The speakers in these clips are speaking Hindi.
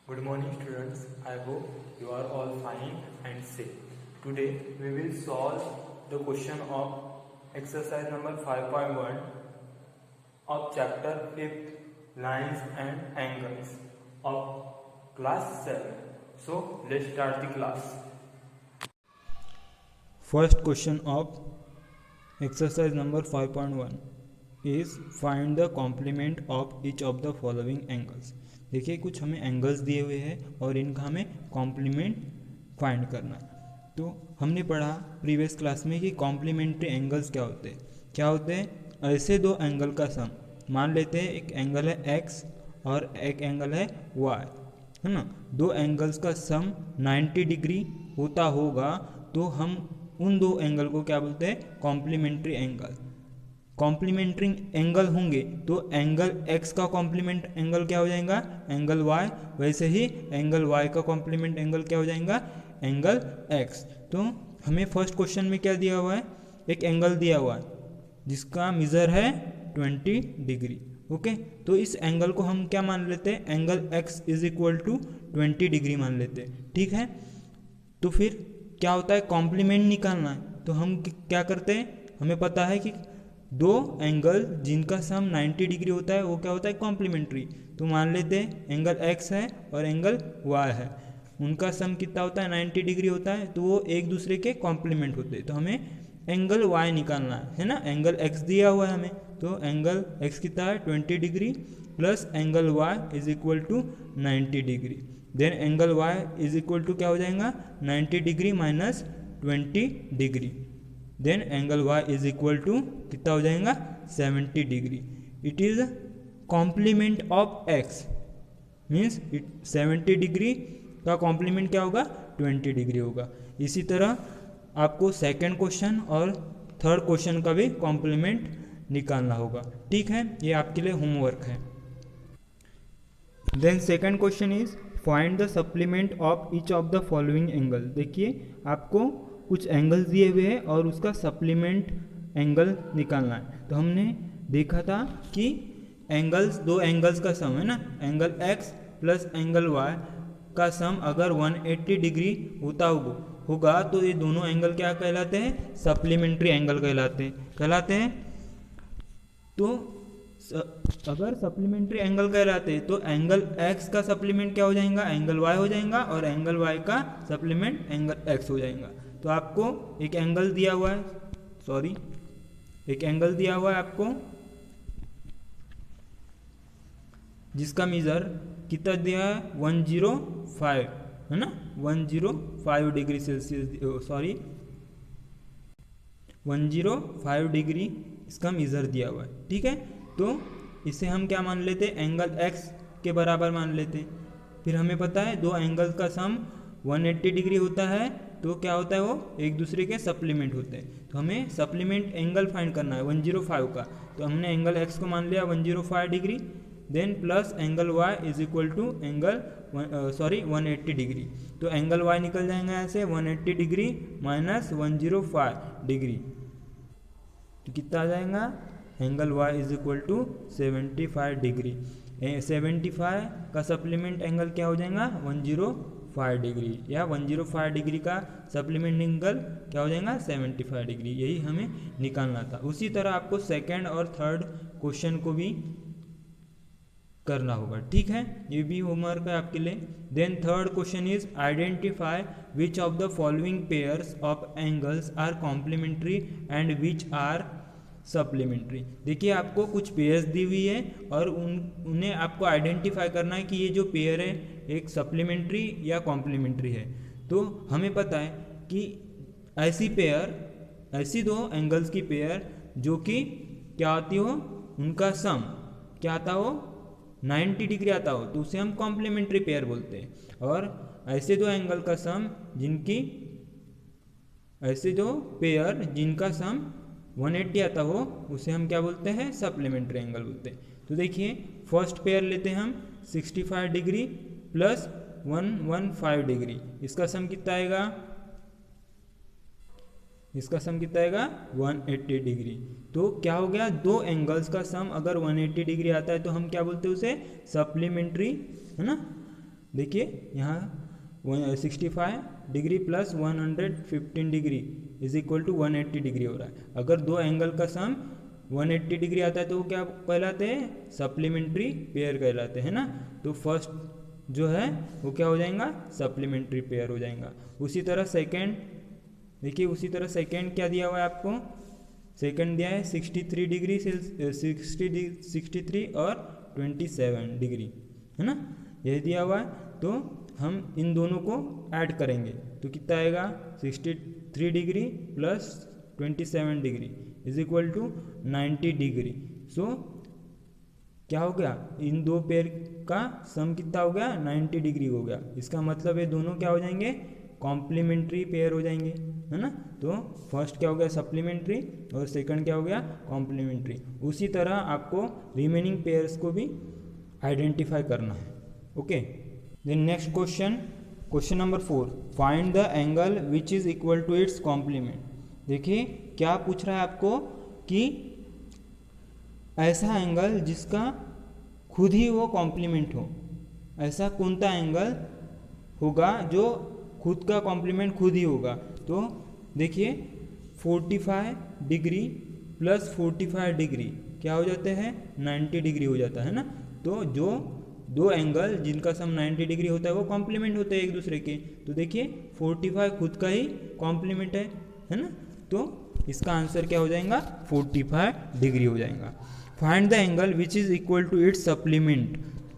Good morning students, I hope you are all fine and safe. Today we will solve the question of exercise number 5.1 of chapter 5th lines and angles of class 7. So let's start the class. First question of exercise number 5.1 is find the complement of each of the following angles. देखिए कुछ हमें एंगल्स दिए हुए हैं और इनका हमें कॉम्प्लीमेंट फाइंड करना। तो हमने पढ़ा प्रीवियस क्लास में कि कॉम्प्लीमेंट्री एंगल्स क्या होते हैं ऐसे दो एंगल का सम। मान लेते हैं एक एंगल है x और एक एंगल है y, है ना। दो एंगल्स का सम 90 डिग्री होता होगा तो हम उन दो एंगल को क्या बोलते हैं, कॉम्प्लीमेंट्री एंगल। कॉम्प्लीमेंट्री एंगल होंगे तो एंगल x का कॉम्प्लीमेंट एंगल क्या हो जाएगा, एंगल y। वैसे ही एंगल y का कॉम्प्लीमेंट एंगल क्या हो जाएगा, एंगल x। तो हमें फर्स्ट क्वेश्चन में क्या दिया हुआ है, एक एंगल दिया हुआ है जिसका मेजर है 20 डिग्री। ओके, तो इस एंगल को हम क्या मान लेते हैं, angle x is equal to 20 degree मान लेते हैं। ठीक है, तो फिर क्या होता है, कॉम्प्लीमेंट निकालना है। तो हम क्या करते हैं, हमें पता है कि दो एंगल जिनका सम 90 डिग्री होता है वो क्या होता है, कॉम्प्लीमेंट्री। तो मान लेते हैं एंगल x है और एंगल y है, उनका सम कितना होता है, 90 डिग्री होता है। तो वो एक दूसरे के कॉम्प्लीमेंट होते हैं। तो हमें एंगल y निकालना है ना। एंगल x दिया हुआ है हमें, तो एंगल x कितना है 20 degree plus angle y is equal to 90 degree. Then angle y is equal to क्या हो जाएगा, 90 degree minus 20 degree. Then angle y is equal to कितना हो जाएगा, 70 degree. It is complement of x means 70 degree का कॉम्प्लीमेंट क्या होगा, 20 डिग्री होगा। इसी तरह आपको सेकंड क्वेश्चन और थर्ड क्वेश्चन का भी कॉम्प्लीमेंट निकालना होगा। ठीक है, ये आपके लिए होमवर्क है। Then second question is find the supplement of each of the following angle. देखिए आपको कुछ एंगल्स दिए हुए हैं और उसका सप्लीमेंट एंगल निकालना है। तो हमने देखा था कि एंगल्स, दो एंगल्स का सम है ना, angle x plus angle y का सम अगर 180 डिग्री होगा तो ये दोनों एंगल क्या कहलाते हैं, सप्लीमेंट्री एंगल कहलाते हैं। तो अगर सप्लीमेंट्री एंगल कहलाते हैं तो एंगल x का सप्लीमेंट क्या हो जाएगा, एंगल y हो जाएगा, और एंगल y का सप्लीमेंट एंगल x हो जाएगा। तो आपको एक एंगल दिया हुआ है, एक एंगल दिया हुआ है आपको जिसका मेजर कितना दिया है, 105 है ना, 105 डिग्री सेल्सियस, 105 डिग्री इसका मेजर दिया हुआ है। ठीक है, तो इसे हम क्या मान लेते हैं, एंगल x के बराबर मान लेते हैं। फिर हमें पता है दो एंगल का सम 180 डिग्री होता है, तो क्या होता है, वो एक दूसरे के सप्लीमेंट होते हैं। तो हमें सप्लीमेंट एंगल फाइंड करना है 105 का। तो हमने एंगल x को मान लिया 105 degree, then plus angle y is equal to 180 degree. तो एंगल y निकल जाएगा ऐसे 180 डिग्री माइनस 105 डिग्री, तो कितना आ जाएगा, angle y is equal to 75 degree. 75 का सप्लीमेंट एंगल क्या हो जाएगा, 105 डिग्री, या 105 डिग्री का सप्लीमेंट एंगल क्या हो जाएगा, 75 डिग्री। यही हमें निकालना था। उसी तरह आपको सेकंड और थर्ड क्वेश्चन को भी करना होगा। ठीक है, ये भी होमवर्क है आपके लिए। Then third question is identify which of the following pairs of angles are complementary and which are supplementary. देखिए आपको कुछ पेयर्स दी हुई है और उन्हें आपको आइडेंटिफाई करना है कि ये जो पेयर है एक सप्लीमेंट्री या कॉम्प्लीमेंट्री है। तो हमें पता है कि ऐसी दो एंगल्स की पेयर जो कि क्या आती हो, उनका सम क्या आता हो, 90 डिग्री आता हो, तो उसे हम कॉम्प्लीमेंट्री पेयर बोलते हैं। और ऐसे दो एंगल का सम जिनका सम 180 आता हो उसे हम क्या बोलते हैं, सप्लीमेंट्री एंगल बोलते हैं। तो देखिए फर्स्ट पेयर लेते हैं हम 65 डिग्री प्लस 115 डिग्री, इसका सम कितना आएगा, 180 डिग्री। तो क्या हो गया, दो एंगल्स का सम अगर 180 डिग्री आता है तो हम क्या बोलते हैं उसे, सप्लीमेंट्री, है ना। देखिए यहाँ 65 degree plus 115 degree is equal to 180 degree हो रहा है। अगर दो एंगल का सम 180 डिग्री आता है तो वो क्या कहलाते हैं, सप्लीमेंट्री पेयर कहलाते हैं ना। तो फर्स्ट जो है वो क्या हो जाएगा, सप्लीमेंट्री पेयर हो जाएगा। उसी तरह सेकेंड देखिए, उसी तरह सेकेंड क्या दिया हुआ है आपको, सेकेंड दिया है 63 डिग्री 63 और 27 डिग्री है ना, यही दिया हुआ है। तो हम इन दोनों को ऐड करेंगे तो कितना आएगा, 63 degree plus 27 degree is equal to 90 degree. So क्या हो गया, इन दो पेयर का सम कितना हो गया, 90 डिग्री हो गया। इसका मतलब ये दोनों क्या हो जाएंगे, कॉम्प्लीमेंट्री पेयर हो जाएंगे, है ना। तो फर्स्ट क्या हो गया, सप्लीमेंट्री, और सेकंड क्या हो गया, कॉम्प्लीमेंट्री। उसी तरह आपको रिमेनिंग पेयर्स को भी आइडेंटिफाई करना है। Okay, then next question, question number 4, find the angle which is equal to its complement. देखिए क्या पूछ रहा है आपको कि ऐसा एंगल जिसका खुद ही वो कॉम्प्लीमेंट हो, ऐसा कौन सा एंगल होगा जो खुद का कॉम्प्लीमेंट खुद ही होगा। तो देखिए 45 डिग्री प्लस 45 डिग्री क्या हो जाते हैं, 90 डिग्री हो जाता है ना। तो जो दो एंगल जिनका सम 90 डिग्री होता है वो कॉम्प्लीमेंट होते हैं एक दूसरे के। तो देखिए 45 खुद का ही कॉम्प्लीमेंट है ना। तो इसका आंसर क्या हो जाएगा, 45 डिग्री हो जाएगा। Find the angle which is equal to its supplement.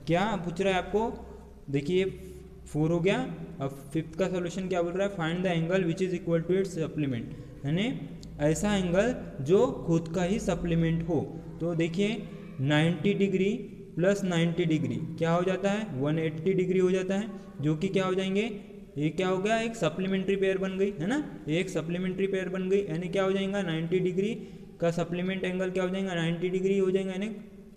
क्या पूछ रहा है आपको, देखिए 4 हो गया। अब फिफ्थ का सोल्यूशन क्या बोल रहा है, find the angle which is equal to its supplement, यानी ऐसा एंगल जो खुद का ही सप्लीमेंट हो। तो देखिए 90 डिग्री प्लस 90 डिग्री क्या हो जाता है, 180 डिग्री हो जाता है, जो कि क्या हो जाएंगे, ये क्या हो गया, एक सप्लीमेंट्री पेयर बन गई है ना, एक सप्लीमेंट्री पेयर बन गई। यानी क्या हो जाएगा, 90 डिग्री का सप्लीमेंट एंगल क्या हो जाएगा, 90 डिग्री हो जाएगा, यानी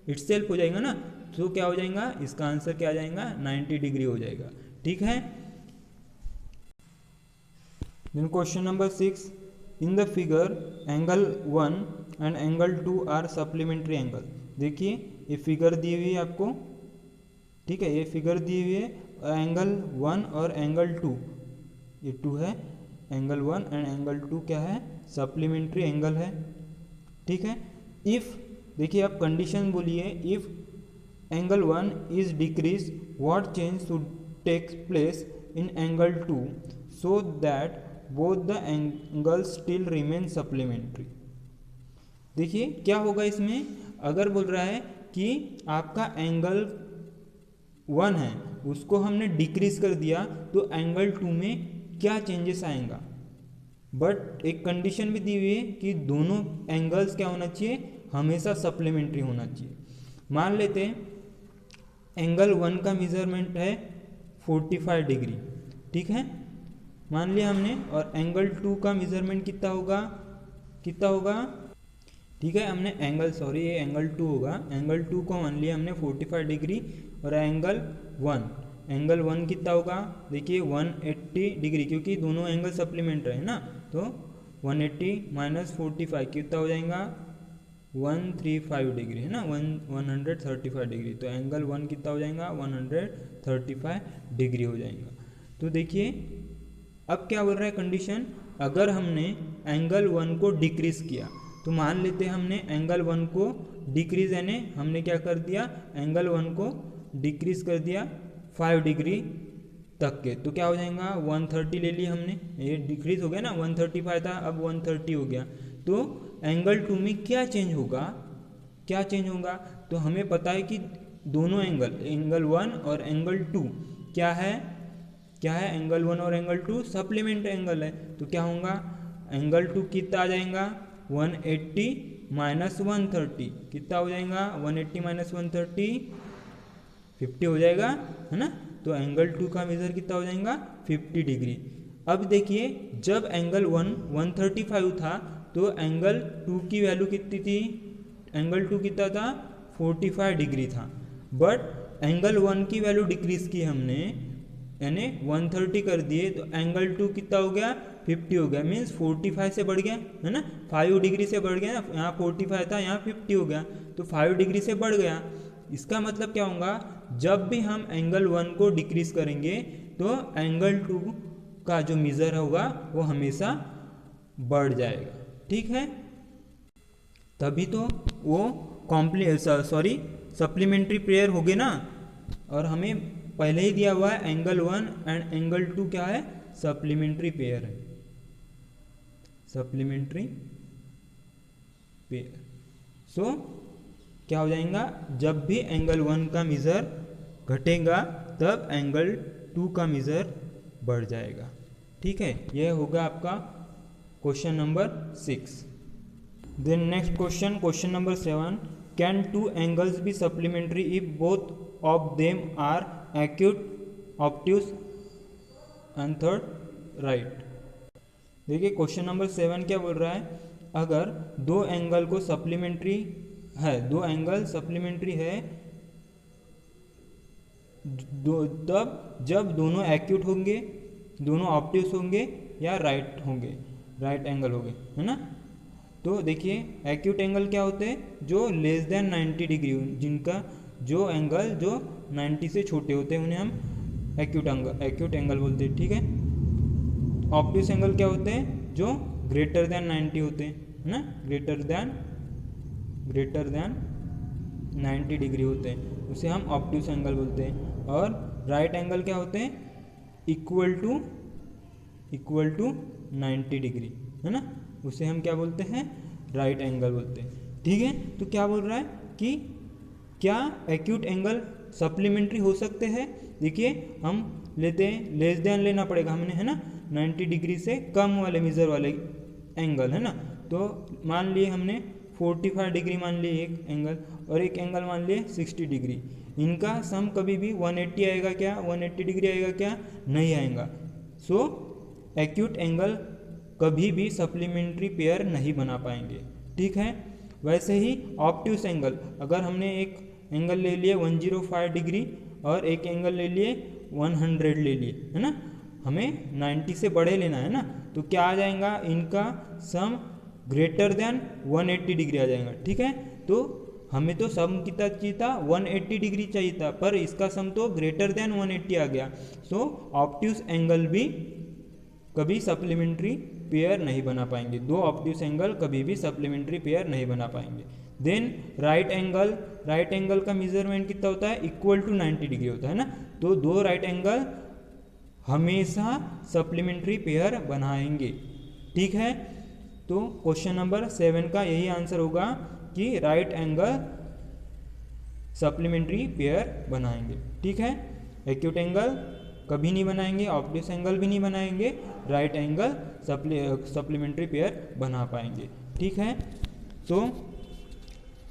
इटसेल्फ हो जाएगा ना। तो क्या हो जाएगा, इसका आंसर क्या आ जाएगा, 90 डिग्री हो जाएगा। ठीक है। Then question number 6, in the figure angle 1 and angle 2 are supplementary angle. देखिए ये फिगर दी हुई है आपको, ठीक है, ये फिगर दी हुई है। एंगल 1 और एंगल 2, ये 2 है, एंगल 1 एंड एंगल 2 क्या है, सप्लीमेंट्री एंगल है। ठीक है। इफ देखिए आप कंडीशन बोलिए, if angle 1 is decrease what change should take place in angle 2 so that both the angle still remain supplementary. देखिए क्या होगा इसमें, अगर बोल रहा है कि आपका एंगल 1 है उसको हमने डिक्रीज कर दिया तो एंगल 2 में क्या चेंजेस आएगा। बट एक कंडीशन भी दी हुई है कि दोनों एंगल्स क्या होना चाहिए, हमेशा सप्लीमेंट्री होना चाहिए। मान लेते हैं एंगल 1 का मेजरमेंट है 45 डिग्री, ठीक है, मान लिया हमने, और एंगल 2 का मेजरमेंट कितना होगा, ठीक है, हमने एंगल ये एंगल 2 होगा, एंगल 2 को मान लिया हमने 45 डिग्री, और एंगल 1 कितना होगा, देखिए 180 डिग्री, क्योंकि दोनों एंगल सप्लीमेंट्री है ना। तो 180 माइनस 45 कितना हो जाएगा, 135 डिग्री है ना, 135 डिग्री। तो एंगल 1 कितना हो जाएगा, 135 डिग्री हो जाएगा। तो देखिए अब क्या बोल रहा है कंडीशन, अगर हमने एंगल 1 को डिक्रीज किया, तो मान लेते हैं हमने एंगल 1 को डिक्रीज, यानी हमने क्या कर दिया, एंगल 1 को डिक्रीज कर दिया 5 डिग्री तक के, तो क्या हो जाएगा, 130 ले लिया हमने, ये डिक्रीज हो गया ना, 135 था अब 130 हो गया। तो एंगल 2 में क्या चेंज होगा, तो हमें पता है कि दोनों एंगल 1 और एंगल 2 क्या है, एंगल 1 और एंगल 2 सप्लीमेंट एंगल है। तो क्या होगा, एंगल 2 कितना आ जाएगा, 180 माइनस 130 कितना हो जाएगा, 180 माइनस 130 50 हो जाएगा, है ना। तो एंगल 2 का मेजर कितना हो जाएगा, 50 डिग्री। अब देखिए जब एंगल 1 135 था तो एंगल 2 की वैल्यू कितनी थी, एंगल 2 कितना था, 45 डिग्री था। बट एंगल 1 की वैल्यू डिक्रीज की हमने, यानी 130 कर दिए, तो एंगल 2 कितना हो गया, 50 हो गया, मीन्स 45 से बढ़ गया, है ना, 5 डिग्री से बढ़ गया ना, यहाँ 45 था यहाँ 50 हो गया, तो 5 डिग्री से बढ़ गया। इसका मतलब क्या होगा, जब भी हम एंगल 1 को डिक्रीज करेंगे तो एंगल 2 का जो मेजर होगा वो हमेशा बढ़ जाएगा, ठीक है। तभी तो वो सप्लीमेंट्री पेयर हो गए ना, और हमें पहले ही दिया हुआ है एंगल 1 एंड एंगल 2 क्या है, सप्लीमेंट्री पेयर है, सप्लीमेंट्री पेयर। सो क्या हो जाएगा, जब भी एंगल 1 का मेजर घटेगा तब एंगल 2 का मेजर बढ़ जाएगा, ठीक है। यह होगा आपका question number 6। Then next question, question number 7, can 2 angles be supplementary if both of them are acute, obtuse and third right. देखिए क्वेश्चन नंबर 7 क्या बोल रहा है, अगर दो एंगल को सप्लीमेंट्री है, दो एंगल सप्लीमेंट्री है तब जब दोनों एक्यूट होंगे, दोनों ऑब्ट्यूस होंगे या राइट होंगे, राइट एंगल होंगे, है ना। तो देखिए एक्यूट एंगल क्या होते हैं, जो लेस देन 90 डिग्री, जिनका जो एंगल जो 90 से छोटे होते हैं उन्हें हम एक्यूट एंगल बोलते हैं, ठीक है। ऑब्ट्यूस एंगल क्या होते हैं, जो ग्रेटर देन 90 होते हैं, है ना, ग्रेटर देन 90 डिग्री होते हैं, उसे हम ऑब्ट्यूस एंगल बोलते हैं। और राइट एंगल क्या होते हैं, इक्वल टू 90 डिग्री, है ना, उसे हम क्या बोलते हैं, राइट एंगल बोलते हैं, ठीक है। तो क्या बोल रहा है कि क्या एक्यूट एंगल सप्लीमेंट्री हो सकते हैं। देखिए हम लेते हैं, लेस देन लेना पड़ेगा हमने, है ना, 90 डिग्री से कम वाले मेजर वाले एंगल, है ना। तो मान लिए हमने 45 डिग्री मान लिए एक एंगल, और एक एंगल मान लिए 60 डिग्री, इनका सम कभी भी 180 आएगा क्या, 180 डिग्री आएगा क्या, नहीं आएगा। सो एक्यूट एंगल कभी भी सप्लीमेंट्री पेयर नहीं बना पाएंगे, ठीक है। वैसे ही ऑब्ट्यूस एंगल, अगर हमने एक एंगल ले लिए 105 डिग्री और एक एंगल ले लिए 100 ले लिए, है ना, हमें 90 से बड़े लेना है ना, तो क्या आ जाएगा, इनका सम ग्रेटर देन 180 डिग्री आ जाएगा, ठीक है। तो हमें तो सम कितना चाहिए था, 180 डिग्री चाहिए था, पर इसका सम तो ग्रेटर देन 180 आ गया। सो ऑब्ट्यूस एंगल भी कभी सप्लीमेंट्री पेयर नहीं बना पाएंगे, दो ऑब्ट्यूस एंगल कभी भी सप्लीमेंट्री पेयर नहीं बना पाएंगे। देन राइट एंगल का मेजरमेंट कितना होता है, इक्वल टू 90 डिग्री होता है ना, तो दो राइट एंगल हमेशा सप्लीमेंट्री पेयर बनाएंगे, ठीक है। तो क्वेश्चन नंबर 7 का यही आंसर होगा कि राइट एंगल सप्लीमेंट्री पेयर बनाएंगे, ठीक है। एक्यूट एंगल कभी नहीं बनाएंगे, ऑब्ट्यूस एंगल भी नहीं बनाएंगे, राइट एंगल सप्लीमेंट्री पेयर बना पाएंगे, ठीक है। तो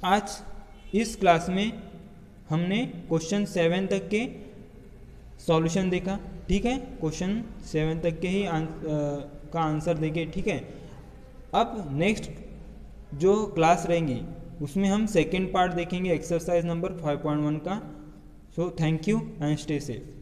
आज इस क्लास में हमने क्वेश्चन 7 तक के सॉल्यूशन देखा, ठीक है, क्वेश्चन 7 तक के ही का आंसर देखे, ठीक है। अब नेक्स्ट जो क्लास रहेंगी उसमें हम सेकेंड पार्ट देखेंगे एक्सरसाइज नंबर 5.1 का। So thank you and stay safe.